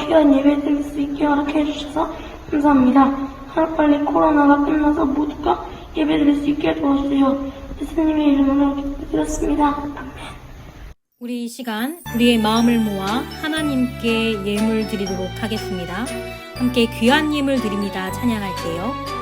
귀한 예배 드릴 수 있게 허락해 주셔서 감사합니다. 하루빨리 코로나가 끝나서 모두가 예배 드릴 수 있게 도와주세요. 예수님의 이름으로 기도드렸습니다. 아멘. 우리 이 시간 우리의 마음을 모아 하나님께 예물 드리도록 하겠습니다. 함께 귀한 예물 드립니다. 찬양할게요.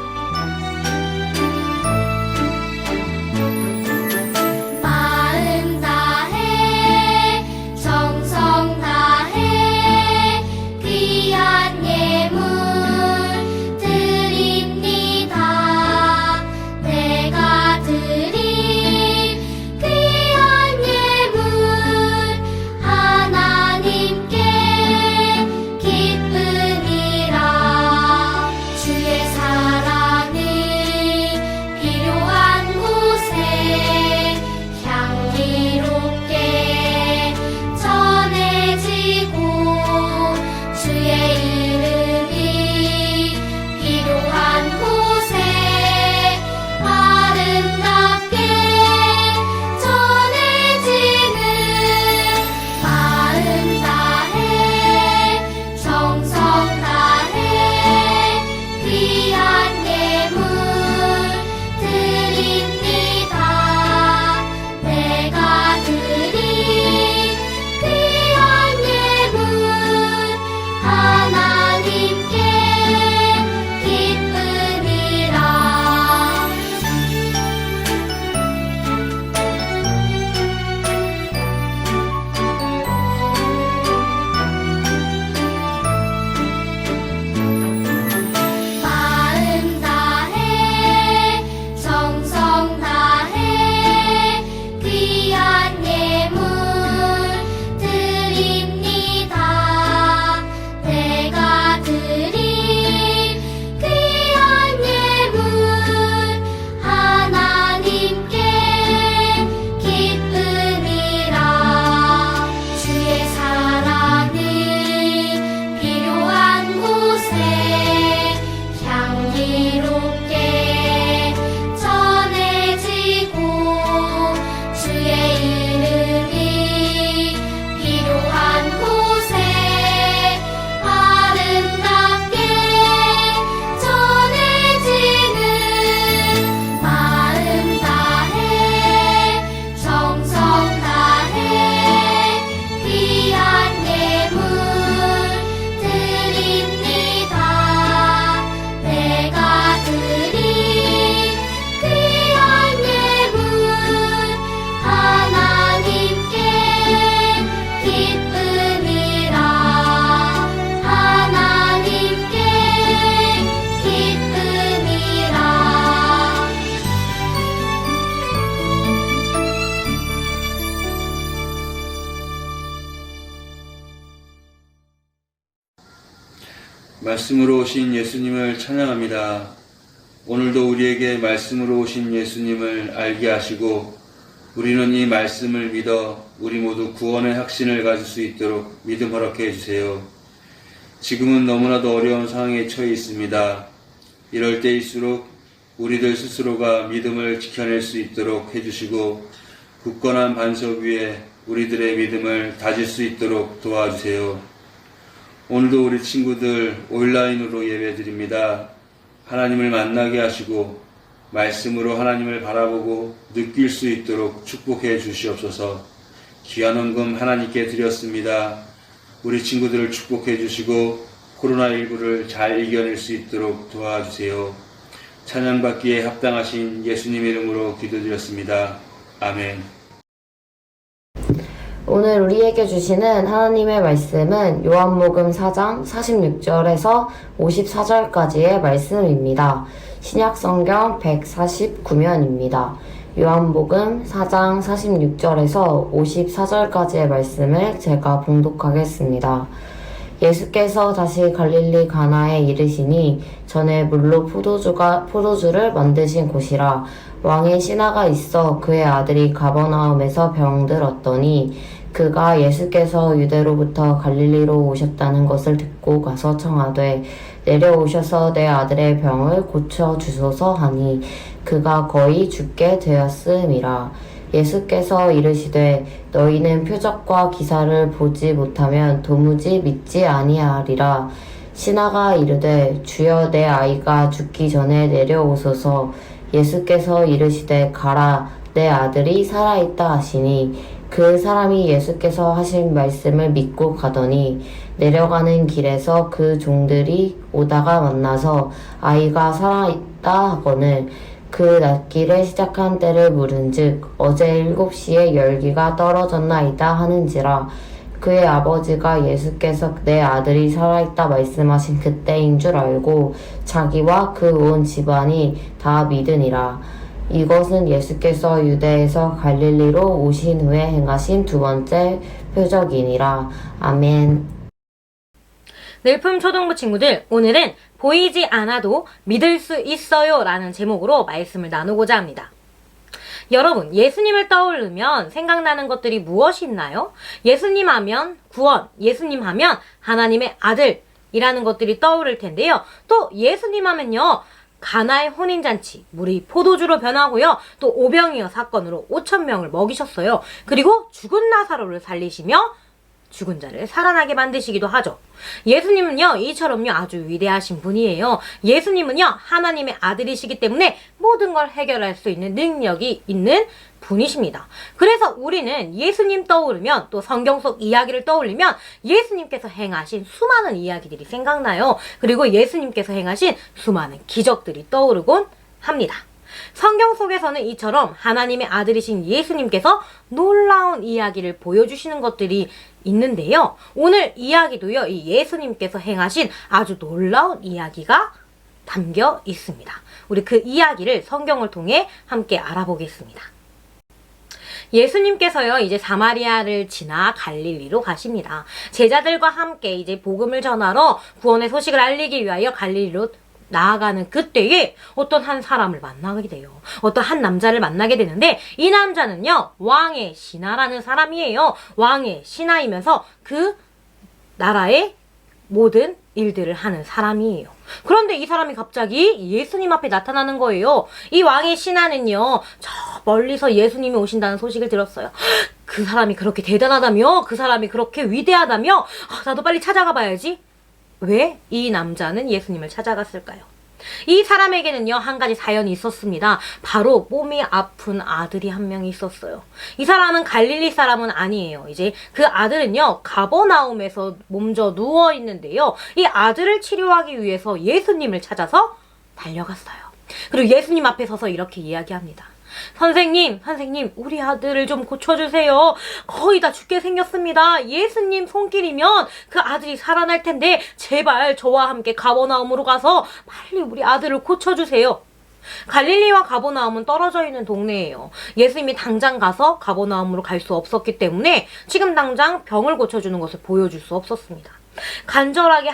말씀으로 오신 예수님을 찬양합니다. 오늘도 우리에게 말씀으로 오신 예수님을 알게 하시고 우리는 이 말씀을 믿어 우리 모두 구원의 확신을 가질 수 있도록 믿음 허락해 주세요. 지금은 너무나도 어려운 상황에 처해 있습니다. 이럴 때일수록 우리들 스스로가 믿음을 지켜낼 수 있도록 해주시고 굳건한 반석 위에 우리들의 믿음을 다질 수 있도록 도와주세요. 오늘도 우리 친구들 온라인으로 예배드립니다. 하나님을 만나게 하시고 말씀으로 하나님을 바라보고 느낄 수 있도록 축복해 주시옵소서. 귀한 헌금 하나님께 드렸습니다. 우리 친구들을 축복해 주시고 코로나19를 잘 이겨낼 수 있도록 도와주세요. 찬양받기에 합당하신 예수님 이름으로 기도드렸습니다. 아멘. 오늘 우리에게 주시는 하나님의 말씀은 요한복음 4장 46절에서 54절까지의 말씀입니다. 신약성경 149면입니다. 요한복음 4장 46절에서 54절까지의 말씀을 제가 봉독하겠습니다. 예수께서 다시 갈릴리 가나에 이르시니 전에 물로 포도주를 만드신 곳이라. 왕의 신하가 있어 그의 아들이 가버나움에서 병들었더니 그가 예수께서 유대로부터 갈릴리로 오셨다는 것을 듣고 가서 청하되 내려오셔서 내 아들의 병을 고쳐주소서 하니 그가 거의 죽게 되었음이라. 예수께서 이르시되 너희는 표적과 기사를 보지 못하면 도무지 믿지 아니하리라. 신하가 이르되 주여 내 아이가 죽기 전에 내려오소서. 예수께서 이르시되 가라 내 아들이 살아있다 하시니 그 사람이 예수께서 하신 말씀을 믿고 가더니 내려가는 길에서 그 종들이 오다가 만나서 아이가 살아있다 하거늘 그 낫기를 시작한 때를 물은즉 어제 7시에 열기가 떨어졌나이다 하는지라. 그의 아버지가 예수께서 내 아들이 살아있다 말씀하신 그때인 줄 알고 자기와 그 온 집안이 다 믿으니라. 이것은 예수께서 유대에서 갈릴리로 오신 후에 행하신 두 번째 표적이니라. 아멘. 늘품 초등부 친구들, 오늘은 보이지 않아도 믿을 수 있어요 라는 제목으로 말씀을 나누고자 합니다. 여러분, 예수님을 떠오르면 생각나는 것들이 무엇이 있나요? 예수님 하면 구원, 예수님 하면 하나님의 아들이라는 것들이 떠오를 텐데요. 또 예수님 하면요, 가나의 혼인잔치, 물이 포도주로 변하고요. 또 오병이어 사건으로 5,000명을 먹이셨어요. 그리고 죽은 나사로를 살리시며 죽은 자를 살아나게 만드시기도 하죠. 예수님은요, 이처럼요, 아주 위대하신 분이에요. 예수님은요, 하나님의 아들이시기 때문에 모든 걸 해결할 수 있는 능력이 있는 분이십니다. 그래서 우리는 예수님 떠오르면, 또 성경 속 이야기를 떠올리면 예수님께서 행하신 수많은 이야기들이 생각나요. 그리고 예수님께서 행하신 수많은 기적들이 떠오르곤 합니다. 성경 속에서는 이처럼 하나님의 아들이신 예수님께서 놀라운 이야기를 보여주시는 것들이 있는데요. 오늘 이야기도요, 이 예수님께서 행하신 아주 놀라운 이야기가 담겨 있습니다. 우리 그 이야기를 성경을 통해 함께 알아보겠습니다. 예수님께서요, 이제 사마리아를 지나 갈릴리로 가십니다. 제자들과 함께 이제 복음을 전하러 구원의 소식을 알리기 위하여 갈릴리로 나아가는 그때에 어떤 한 사람을 만나게 돼요. 어떤 한 남자를 만나게 되는데 이 남자는요, 왕의 신하라는 사람이에요. 왕의 신하이면서 그 나라의 모든 일들을 하는 사람이에요. 그런데 이 사람이 갑자기 예수님 앞에 나타나는 거예요. 이 왕의 신하는요, 저 멀리서 예수님이 오신다는 소식을 들었어요. 그 사람이 그렇게 대단하다며, 그 사람이 그렇게 위대하다며, 나도 빨리 찾아가 봐야지. 왜 이 남자는 예수님을 찾아갔을까요? 이 사람에게는요, 한 가지 사연이 있었습니다. 바로 몸이 아픈 아들이 한 명이 있었어요. 이 사람은 갈릴리 사람은 아니에요. 이제 그 아들은요, 가버나움에서 몸져 누워 있는데요, 이 아들을 치료하기 위해서 예수님을 찾아서 달려갔어요. 그리고 예수님 앞에 서서 이렇게 이야기합니다. 선생님, 우리 아들을 좀 고쳐주세요. 거의 다 죽게 생겼습니다. 예수님 손길이면 그 아들이 살아날 텐데 제발 저와 함께 가버나움으로 가서 빨리 우리 아들을 고쳐주세요. 갈릴리와 가버나움은 떨어져 있는 동네예요. 예수님이 당장 가서 가버나움으로 갈 수 없었기 때문에 지금 당장 병을 고쳐주는 것을 보여줄 수 없었습니다. 간절하게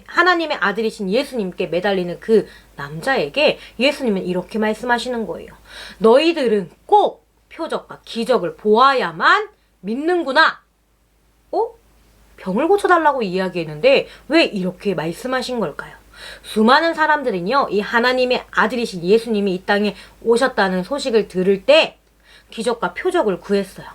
하나님의 아들이신 예수님께 매달리는 그 남자에게 예수님은 이렇게 말씀하시는 거예요. 너희들은 꼭 표적과 기적을 보아야만 믿는구나. 병을 고쳐달라고 이야기했는데 왜 이렇게 말씀하신 걸까요? 수많은 사람들은요, 이 하나님의 아들이신 예수님이 이 땅에 오셨다는 소식을 들을 때 기적과 표적을 구했어요.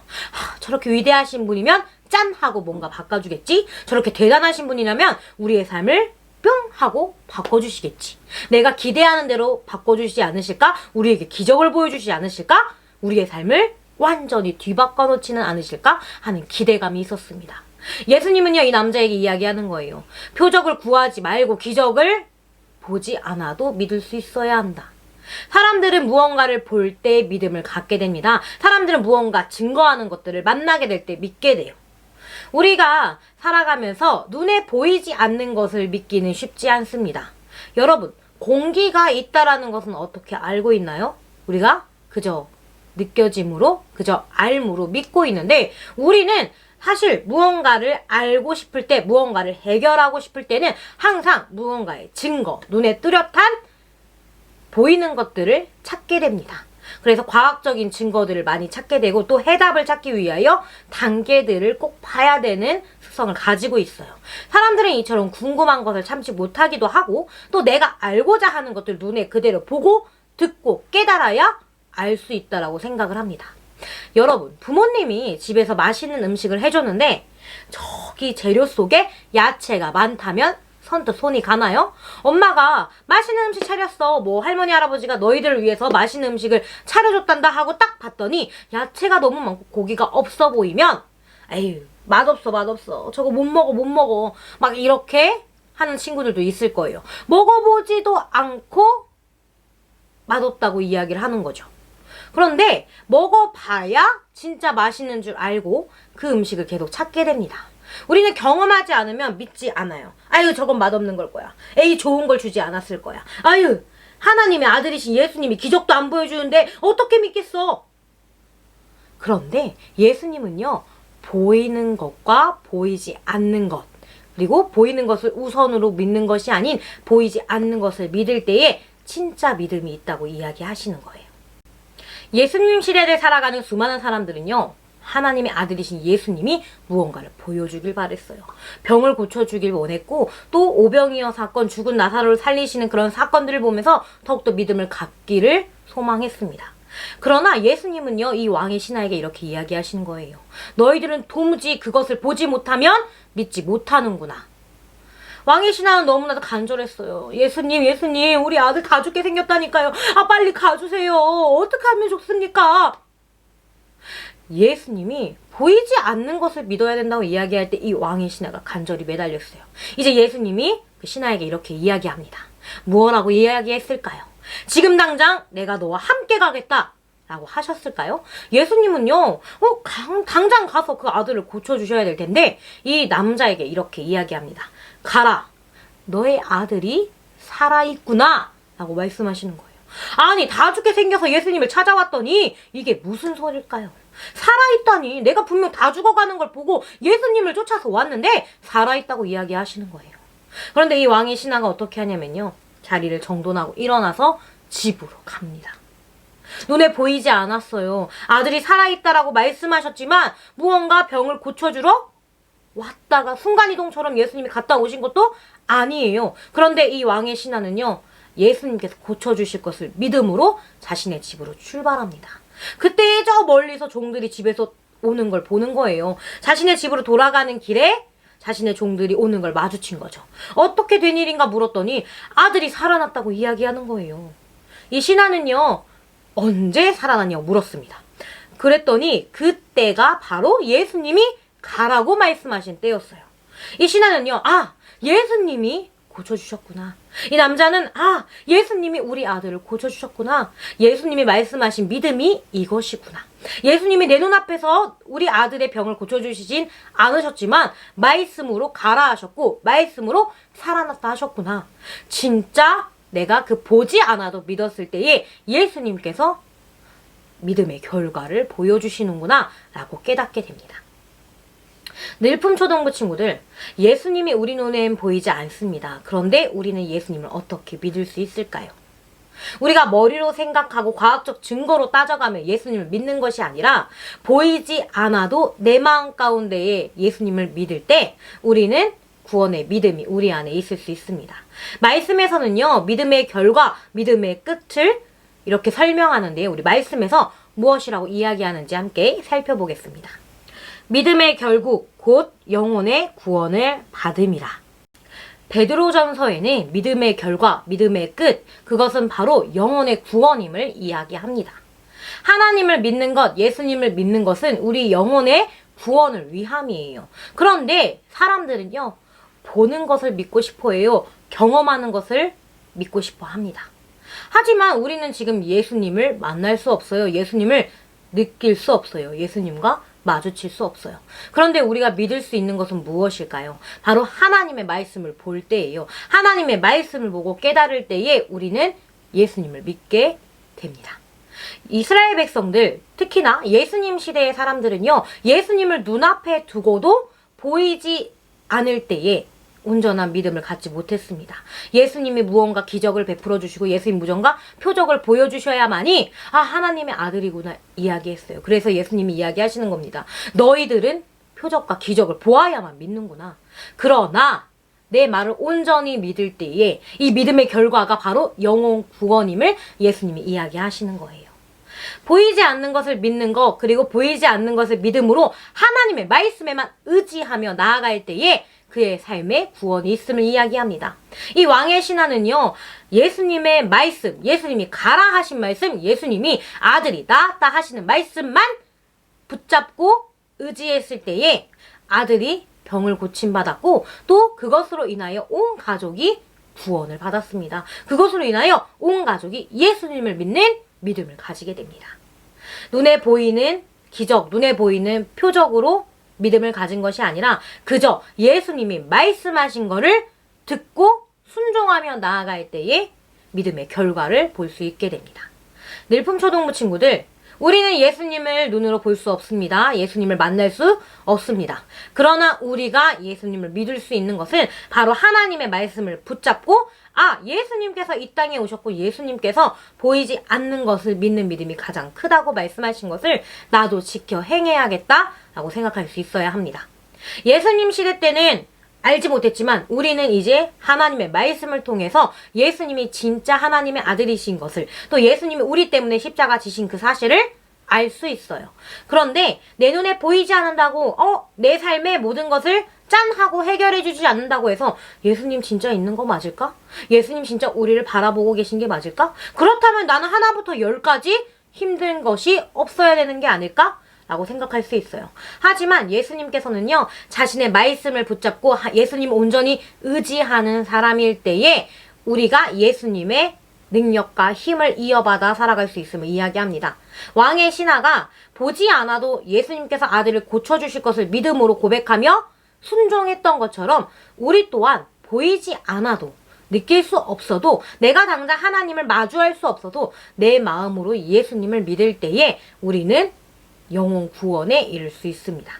저렇게 위대하신 분이면 짠! 하고 뭔가 바꿔주겠지? 저렇게 대단하신 분이라면 우리의 삶을 뿅! 하고 바꿔주시겠지. 내가 기대하는 대로 바꿔주시지 않으실까? 우리에게 기적을 보여주시지 않으실까? 우리의 삶을 완전히 뒤바꿔 놓지는 않으실까? 하는 기대감이 있었습니다. 예수님은요, 이 남자에게 이야기하는 거예요. 표적을 구하지 말고 기적을 보지 않아도 믿을 수 있어야 한다. 사람들은 무언가를 볼 때 믿음을 갖게 됩니다. 사람들은 무언가 증거하는 것들을 만나게 될 때 믿게 돼요. 우리가 살아가면서 눈에 보이지 않는 것을 믿기는 쉽지 않습니다. 여러분, 공기가 있다라는 것은 어떻게 알고 있나요? 우리가 그저 느껴짐으로, 그저 알므로 믿고 있는데, 우리는 사실 무언가를 알고 싶을 때, 무언가를 해결하고 싶을 때는 항상 무언가의 증거, 눈에 뚜렷한 보이는 것들을 찾게 됩니다. 그래서 과학적인 증거들을 많이 찾게 되고 또 해답을 찾기 위하여 단계들을 꼭 봐야 되는 습성을 가지고 있어요. 사람들은 이처럼 궁금한 것을 참지 못하기도 하고 또 내가 알고자 하는 것들 눈에 그대로 보고 듣고 깨달아야 알 수 있다라고 생각을 합니다. 여러분, 부모님이 집에서 맛있는 음식을 해줬는데 저기 재료 속에 야채가 많다면 선뜻 손이 가나요? 엄마가 맛있는 음식 차렸어. 뭐 할머니 할아버지가 너희들을 위해서 맛있는 음식을 차려줬단다 하고 딱 봤더니 야채가 너무 많고 고기가 없어 보이면 에휴, 맛없어. 저거 못 먹어. 막 이렇게 하는 친구들도 있을 거예요. 먹어보지도 않고 맛없다고 이야기를 하는 거죠. 그런데 먹어봐야 진짜 맛있는 줄 알고 그 음식을 계속 찾게 됩니다. 우리는 경험하지 않으면 믿지 않아요. 아유, 저건 맛없는 걸 거야. 에이, 좋은 걸 주지 않았을 거야. 아유, 하나님의 아들이신 예수님이 기적도 안 보여주는데 어떻게 믿겠어? 그런데 예수님은요, 보이는 것과 보이지 않는 것, 그리고 보이는 것을 우선으로 믿는 것이 아닌 보이지 않는 것을 믿을 때에 진짜 믿음이 있다고 이야기하시는 거예요. 예수님 시대를 살아가는 수많은 사람들은요, 하나님의 아들이신 예수님이 무언가를 보여주길 바랬어요. 병을 고쳐주길 원했고, 또 오병이어 사건, 죽은 나사로를 살리시는 그런 사건들을 보면서 더욱더 믿음을 갖기를 소망했습니다. 그러나 예수님은요, 이 왕의 신하에게 이렇게 이야기하시는 거예요. 너희들은 도무지 그것을 보지 못하면 믿지 못하는구나. 왕의 신하는 너무나도 간절했어요. 예수님, 우리 아들 다 죽게 생겼다니까요. 아, 빨리 가주세요. 어떻게 하면 좋습니까? 예수님이 보이지 않는 것을 믿어야 된다고 이야기할 때 이 왕의 신하가 간절히 매달렸어요. 이제 예수님이 그 신하에게 이렇게 이야기합니다. 무엇라고 이야기했을까요? 지금 당장 내가 너와 함께 가겠다 라고 하셨을까요? 예수님은요, 당장 가서 그 아들을 고쳐주셔야 될 텐데 이 남자에게 이렇게 이야기합니다. 가라, 너의 아들이 살아있구나 라고 말씀하시는 거예요. 아니, 다 죽게 생겨서 예수님을 찾아왔더니 이게 무슨 소릴까요? 살아있다니, 내가 분명 다 죽어가는 걸 보고 예수님을 쫓아서 왔는데 살아있다고 이야기하시는 거예요. 그런데 이 왕의 신하가 어떻게 하냐면요, 자리를 정돈하고 일어나서 집으로 갑니다. 눈에 보이지 않았어요. 아들이 살아있다라고 말씀하셨지만 무언가 병을 고쳐주러 왔다가 순간이동처럼 예수님이 갔다 오신 것도 아니에요. 그런데 이 왕의 신하는요, 예수님께서 고쳐주실 것을 믿음으로 자신의 집으로 출발합니다. 그때 저 멀리서 종들이 집에서 오는 걸 보는 거예요. 자신의 집으로 돌아가는 길에 자신의 종들이 오는 걸 마주친 거죠. 어떻게 된 일인가 물었더니 아들이 살아났다고 이야기하는 거예요. 이 신하는요, 언제 살아났냐고 물었습니다. 그랬더니 그때가 바로 예수님이 가라고 말씀하신 때였어요. 이 신하는요, 아, 예수님이 고쳐주셨구나. 이 남자는 아, 예수님이 우리 아들을 고쳐주셨구나. 예수님이 말씀하신 믿음이 이것이구나. 예수님이 내 눈앞에서 우리 아들의 병을 고쳐주시진 않으셨지만 말씀으로 가라 하셨고 말씀으로 살아났다 하셨구나. 진짜 내가 그 보지 않아도 믿었을 때에 예수님께서 믿음의 결과를 보여주시는구나 라고 깨닫게 됩니다. 늘품초등부 친구들, 예수님이 우리 눈엔 보이지 않습니다. 그런데 우리는 예수님을 어떻게 믿을 수 있을까요? 우리가 머리로 생각하고 과학적 증거로 따져가며 예수님을 믿는 것이 아니라 보이지 않아도 내 마음 가운데에 예수님을 믿을 때 우리는 구원의 믿음이 우리 안에 있을 수 있습니다. 말씀에서는요, 믿음의 결과, 믿음의 끝을 이렇게 설명하는데요. 우리 말씀에서 무엇이라고 이야기하는지 함께 살펴보겠습니다. 믿음의 결국 곧 영혼의 구원을 받음이라. 베드로전서에는 믿음의 결과, 믿음의 끝, 그것은 바로 영혼의 구원임을 이야기합니다. 하나님을 믿는 것, 예수님을 믿는 것은 우리 영혼의 구원을 위함이에요. 그런데 사람들은요, 보는 것을 믿고 싶어 해요. 경험하는 것을 믿고 싶어 합니다. 하지만 우리는 지금 예수님을 만날 수 없어요. 예수님을 느낄 수 없어요. 예수님과 마주칠 수 없어요. 그런데 우리가 믿을 수 있는 것은 무엇일까요? 바로 하나님의 말씀을 볼 때예요. 하나님의 말씀을 보고 깨달을 때에 우리는 예수님을 믿게 됩니다. 이스라엘 백성들, 특히나 예수님 시대의 사람들은요, 예수님을 눈앞에 두고도 보이지 않을 때에 온전한 믿음을 갖지 못했습니다. 예수님이 무언가 기적을 베풀어 주시고 예수님 무언가 표적을 보여주셔야만이 아, 하나님의 아들이구나 이야기했어요. 그래서 예수님이 이야기하시는 겁니다. 너희들은 표적과 기적을 보아야만 믿는구나. 그러나 내 말을 온전히 믿을 때에 이 믿음의 결과가 바로 영혼 구원임을 예수님이 이야기하시는 거예요. 보이지 않는 것을 믿는 것, 그리고 보이지 않는 것을 믿음으로 하나님의 말씀에만 의지하며 나아갈 때에 그의 삶에 구원이 있음을 이야기합니다. 이 왕의 신하는요, 예수님의 말씀, 예수님이 가라 하신 말씀, 예수님이 아들이 낳았다 하시는 말씀만 붙잡고 의지했을 때에 아들이 병을 고침받았고, 또 그것으로 인하여 온 가족이 구원을 받았습니다. 그것으로 인하여 온 가족이 예수님을 믿는 믿음을 가지게 됩니다. 눈에 보이는 기적, 눈에 보이는 표적으로 믿음을 가진 것이 아니라 그저 예수님이 말씀하신 것을 듣고 순종하며 나아갈 때에 믿음의 결과를 볼 수 있게 됩니다. 늘품초등부 친구들, 우리는 예수님을 눈으로 볼 수 없습니다. 예수님을 만날 수 없습니다. 그러나 우리가 예수님을 믿을 수 있는 것은 바로 하나님의 말씀을 붙잡고, 예수님께서 이 땅에 오셨고 예수님께서 보이지 않는 것을 믿는 믿음이 가장 크다고 말씀하신 것을 나도 지켜 행해야겠다라고 생각할 수 있어야 합니다. 예수님 시대 때는 알지 못했지만 우리는 이제 하나님의 말씀을 통해서 예수님이 진짜 하나님의 아들이신 것을, 또 예수님이 우리 때문에 십자가 지신 그 사실을 알 수 있어요. 그런데 내 눈에 보이지 않는다고 내 삶의 모든 것을 짠 하고 해결해 주지 않는다고 해서 예수님 진짜 있는 거 맞을까? 예수님 진짜 우리를 바라보고 계신 게 맞을까? 그렇다면 나는 하나부터 10까지 힘든 것이 없어야 되는 게 아닐까? 라고 생각할 수 있어요. 하지만 예수님께서는요, 자신의 말씀을 붙잡고 예수님 온전히 의지하는 사람일 때에 우리가 예수님의 능력과 힘을 이어받아 살아갈 수 있음을 이야기합니다. 왕의 신하가 보지 않아도 예수님께서 아들을 고쳐주실 것을 믿음으로 고백하며 순종했던 것처럼 우리 또한 보이지 않아도, 느낄 수 없어도, 내가 당장 하나님을 마주할 수 없어도 내 마음으로 예수님을 믿을 때에 우리는 영혼 구원에 이를 수 있습니다.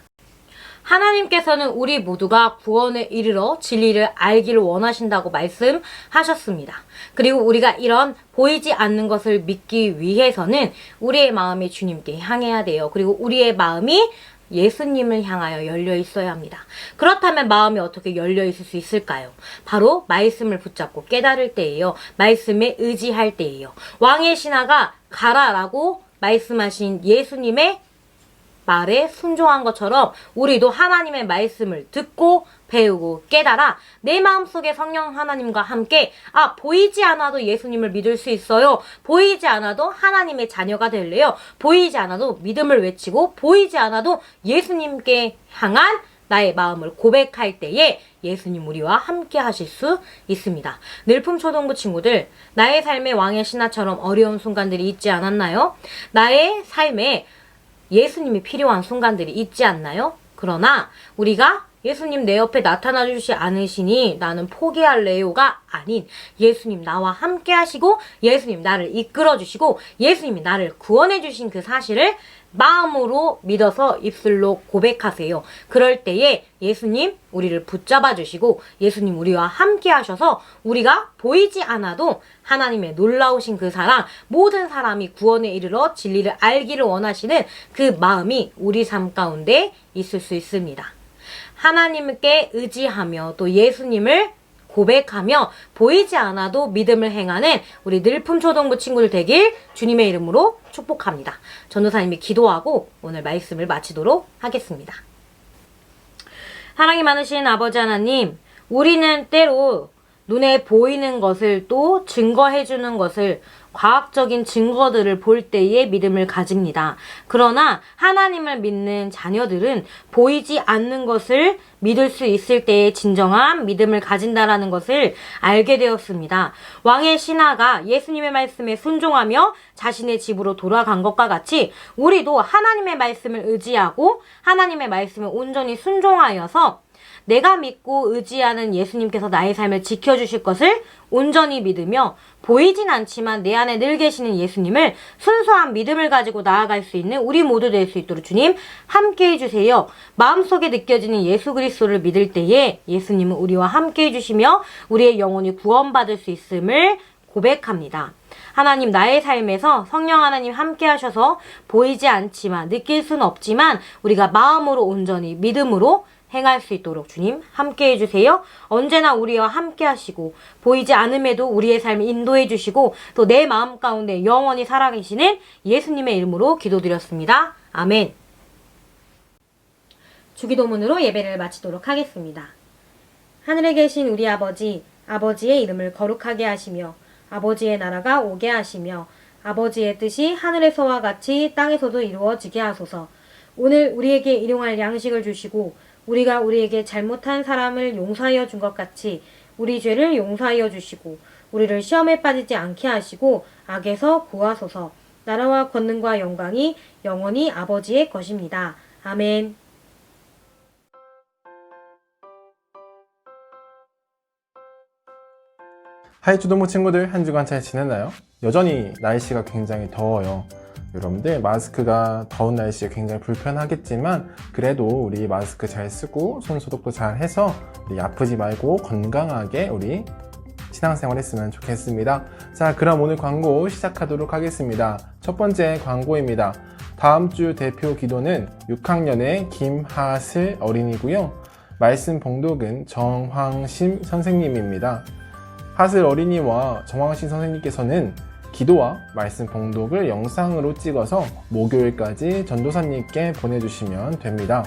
하나님께서는 우리 모두가 구원에 이르러 진리를 알기를 원하신다고 말씀하셨습니다. 그리고 우리가 이런 보이지 않는 것을 믿기 위해서는 우리의 마음이 주님께 향해야 돼요. 그리고 우리의 마음이 예수님을 향하여 열려 있어야 합니다. 그렇다면 마음이 어떻게 열려 있을 수 있을까요? 바로 말씀을 붙잡고 깨달을 때예요. 말씀에 의지할 때예요. 왕의 신하가 가라라고 말씀하신 예수님의 말에 순종한 것처럼 우리도 하나님의 말씀을 듣고 배우고 깨달아 내 마음속에 성령 하나님과 함께 보이지 않아도 예수님을 믿을 수 있어요. 보이지 않아도 하나님의 자녀가 될래요. 보이지 않아도 믿음을 외치고 보이지 않아도 예수님께 향한 나의 마음을 고백할 때에 예수님 우리와 함께 하실 수 있습니다. 늘품초등부 친구들, 나의 삶의 왕의 신하처럼 어려운 순간들이 있지 않았나요? 나의 삶에 예수님이 필요한 순간들이 있지 않나요? 그러나 우리가 예수님 내 옆에 나타나 주시 않으시니 나는 포기할래요가 아닌, 예수님 나와 함께 하시고 예수님 나를 이끌어 주시고 예수님이 나를 구원해 주신 그 사실을 마음으로 믿어서 입술로 고백하세요. 그럴 때에 예수님 우리를 붙잡아 주시고 예수님 우리와 함께 하셔서 우리가 보이지 않아도 하나님의 놀라우신 그 사랑, 모든 사람이 구원에 이르러 진리를 알기를 원하시는 그 마음이 우리 삶 가운데 있을 수 있습니다. 하나님께 의지하며 또 예수님을 고백하며 보이지 않아도 믿음을 행하는 우리 늘품초등부 친구들 되길 주님의 이름으로 축복합니다. 전도사님이 기도하고 오늘 말씀을 마치도록 하겠습니다. 사랑이 많으신 아버지 하나님, 우리는 때로 눈에 보이는 것을 또 증거해주는 것을, 과학적인 증거들을 볼 때에 믿음을 가집니다. 그러나 하나님을 믿는 자녀들은 보이지 않는 것을 믿을 수 있을 때에 진정한 믿음을 가진다라는 것을 알게 되었습니다. 왕의 신하가 예수님의 말씀에 순종하며 자신의 집으로 돌아간 것과 같이 우리도 하나님의 말씀을 의지하고 하나님의 말씀을 온전히 순종하여서 내가 믿고 의지하는 예수님께서 나의 삶을 지켜주실 것을 온전히 믿으며 보이진 않지만 내 안에 늘 계시는 예수님을 순수한 믿음을 가지고 나아갈 수 있는 우리 모두 될 수 있도록 주님 함께 해주세요. 마음속에 느껴지는 예수 그리스도를 믿을 때에 예수님은 우리와 함께 해주시며 우리의 영혼이 구원받을 수 있음을 고백합니다. 하나님, 나의 삶에서 성령 하나님 함께 하셔서 보이지 않지만 느낄 수는 없지만 우리가 마음으로 온전히 믿음으로 행할 수 있도록 주님 함께 해주세요. 언제나 우리와 함께 하시고 보이지 않음에도 우리의 삶을 인도해 주시고 또 내 마음 가운데 영원히 살아계시는 예수님의 이름으로 기도드렸습니다. 아멘. 주기도문으로 예배를 마치도록 하겠습니다. 하늘에 계신 우리 아버지, 아버지의 이름을 거룩하게 하시며 아버지의 나라가 오게 하시며 아버지의 뜻이 하늘에서와 같이 땅에서도 이루어지게 하소서. 오늘 우리에게 일용할 양식을 주시고 우리가 우리에게 잘못한 사람을 용서하여 준 것 같이 우리 죄를 용서하여 주시고 우리를 시험에 빠지지 않게 하시고 악에서 구하소서. 나라와 권능과 영광이 영원히 아버지의 것입니다. 아멘. 하이 주도모 친구들, 한 주간 잘 지냈나요? 여전히 날씨가 굉장히 더워요. 여러분들 마스크가 더운 날씨에 굉장히 불편하겠지만 그래도 우리 마스크 잘 쓰고 손 소독도 잘 해서 우리 아프지 말고 건강하게 우리 신앙생활 했으면 좋겠습니다. 자, 그럼 오늘 광고 시작하도록 하겠습니다. 첫 번째 광고입니다. 다음 주 대표 기도는 6학년의 김하슬 어린이고요. 말씀 봉독은 정황심 선생님입니다. 하슬 어린이와 정황심 선생님께서는 기도와 말씀 봉독을 영상으로 찍어서 목요일까지 전도사님께 보내주시면 됩니다.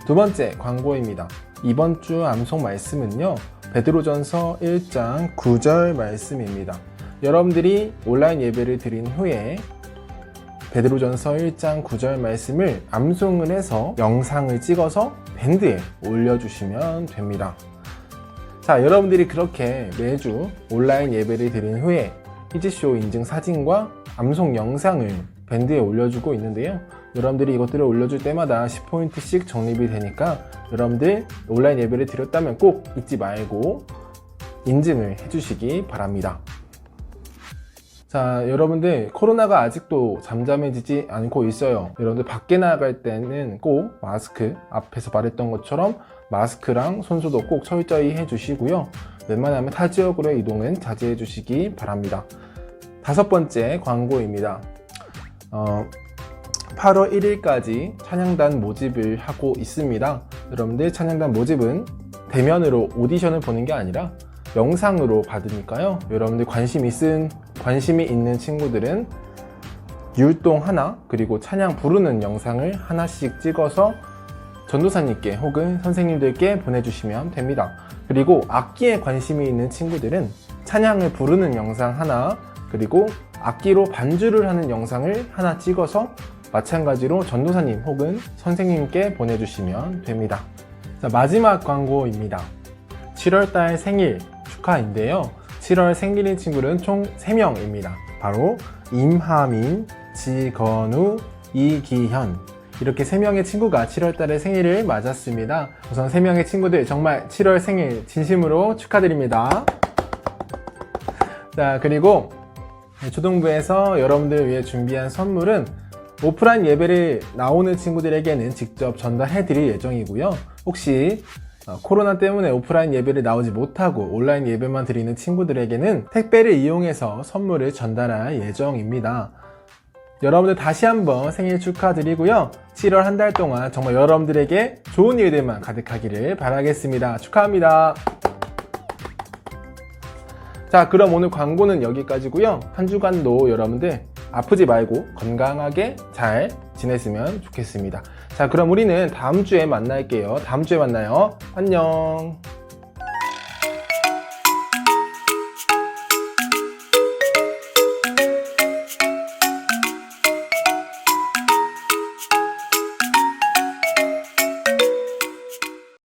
두 번째 광고입니다. 이번 주 암송 말씀은요, 베드로전서 1장 9절 말씀입니다. 여러분들이 온라인 예배를 드린 후에 베드로전서 1장 9절 말씀을 암송을 해서 영상을 찍어서 밴드에 올려주시면 됩니다. 자, 여러분들이 그렇게 매주 온라인 예배를 드린 후에 히지쇼 인증 사진과 암송 영상을 밴드에 올려주고 있는데요. 여러분들이 이것들을 올려줄 때마다 10포인트씩 적립이 되니까 여러분들 온라인 예배를 드렸다면 꼭 잊지 말고 인증을 해주시기 바랍니다. 자, 여러분들 코로나가 아직도 잠잠해지지 않고 있어요. 여러분들 밖에 나갈 때는 꼭 마스크, 앞에서 말했던 것처럼 마스크랑 손소독 꼭 철저히 해주시고요. 웬만하면 타 지역으로 이동은 자제해 주시기 바랍니다. 다섯 번째 광고입니다. 8월 1일까지 찬양단 모집을 하고 있습니다. 여러분들 찬양단 모집은 대면으로 오디션을 보는 게 아니라 영상으로 받으니까요. 여러분들 관심이 있는 친구들은 율동 하나 그리고 찬양 부르는 영상을 하나씩 찍어서 전도사님께 혹은 선생님들께 보내주시면 됩니다. 그리고 악기에 관심이 있는 친구들은 찬양을 부르는 영상 하나 그리고 악기로 반주를 하는 영상을 하나 찍어서 마찬가지로 전도사님 혹은 선생님께 보내주시면 됩니다. 자, 마지막 광고입니다. 7월달 생일 축하인데요. 7월 생일인 친구는 총 3명입니다. 바로 임하민, 지건우, 이기현 이렇게 3명의 친구가 7월달에 생일을 맞았습니다. 우선 3명의 친구들 정말 7월 생일 진심으로 축하드립니다. 자, 그리고 초등부에서 여러분들을 위해 준비한 선물은 오프라인 예배를 나오는 친구들에게는 직접 전달해 드릴 예정이고요. 혹시 코로나 때문에 오프라인 예배를 나오지 못하고 온라인 예배만 드리는 친구들에게는 택배를 이용해서 선물을 전달할 예정입니다. 여러분들 다시 한번 생일 축하드리고요. 7월 한 달 동안 정말 여러분들에게 좋은 일들만 가득하기를 바라겠습니다. 축하합니다. 자, 그럼 오늘 광고는 여기까지고요. 한 주간도 여러분들 아프지 말고 건강하게 잘 지냈으면 좋겠습니다. 자, 그럼 우리는 다음 주에 만날게요. 다음 주에 만나요. 안녕.